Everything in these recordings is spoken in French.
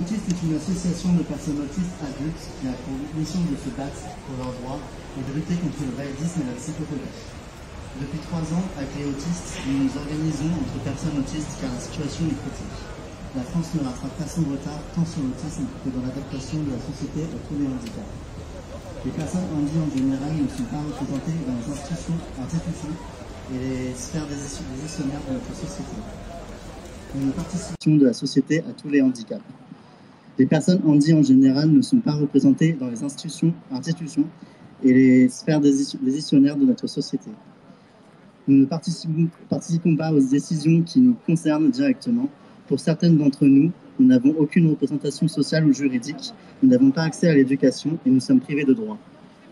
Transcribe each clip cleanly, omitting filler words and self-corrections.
Autiste est une association de personnes autistes adultes qui a pour mission de se battre pour leurs droits et de lutter contre le validisme et la psychophobie. Depuis 3 ans, avec les autistes, nous nous organisons entre personnes autistes car la situation est critique. La France ne rattrape pas son retard tant sur l'autisme que dans l'adaptation de la société à tous les handicaps. Les personnes handies en général ne sont pas représentées dans les institutions et les sphères décisionnaires de notre société. Nous participons de la société à tous les handicaps. Les personnes handies en général ne sont pas représentées dans les institutions et les sphères décisionnaires de notre société. Nous ne participons pas aux décisions qui nous concernent directement. Pour certaines d'entre nous, nous n'avons aucune représentation sociale ou juridique, nous n'avons pas accès à l'éducation et nous sommes privés de droits.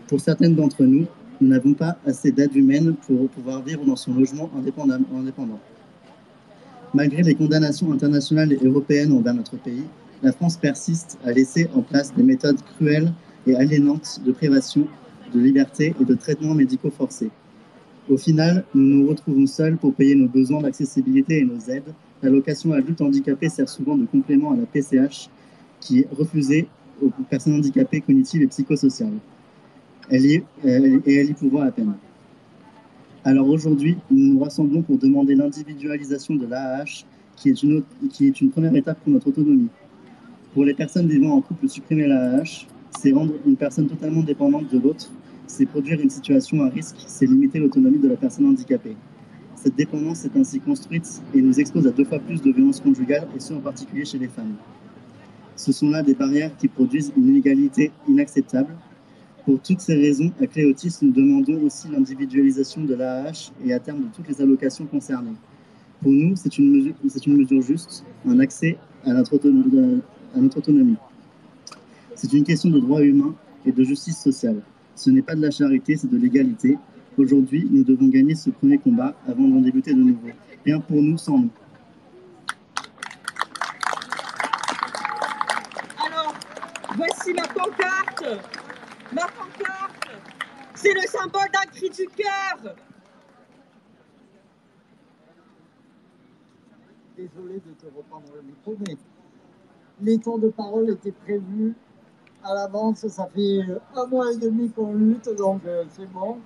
Pour certaines d'entre nous, nous n'avons pas assez d'aide humaine pour pouvoir vivre dans son logement indépendant. Malgré les condamnations internationales et européennes envers notre pays, la France persiste à laisser en place des méthodes cruelles et aliénantes de privation de liberté et de traitements médicaux forcés. Au final, nous nous retrouvons seuls pour payer nos besoins d'accessibilité et nos aides. L'allocation adulte handicapé sert souvent de complément à la PCH qui est refusée aux personnes handicapées cognitives et psychosociales. Elle y pourvoit à peine. Alors aujourd'hui, nous nous rassemblons pour demander l'individualisation de l'AAH qui est une première étape pour notre autonomie. Pour les personnes vivant en couple, supprimer l'AAH, c'est rendre une personne totalement dépendante de l'autre, c'est produire une situation à risque, c'est limiter l'autonomie de la personne handicapée. Cette dépendance est ainsi construite et nous expose à 2 fois plus de violences conjugales, et ce en particulier chez les femmes. Ce sont là des barrières qui produisent une inégalité inacceptable. Pour toutes ces raisons, à Clé Autisme, nous demandons aussi l'individualisation de l'AAH et à terme de toutes les allocations concernées. Pour nous, c'est une mesure juste, un accès à notre autonomie. C'est une question de droits humains et de justice sociale. Ce n'est pas de la charité, c'est de l'égalité. Aujourd'hui, nous devons gagner ce premier combat avant d'en débuter de nouveau. Rien pour nous sans nous. Alors, voici ma pancarte. Ma pancarte, c'est le symbole d'un cri du cœur. Désolé de te reprendre le micro, mais les temps de parole étaient prévus à l'avance. Ça fait 1 mois et demi qu'on lutte, donc c'est bon.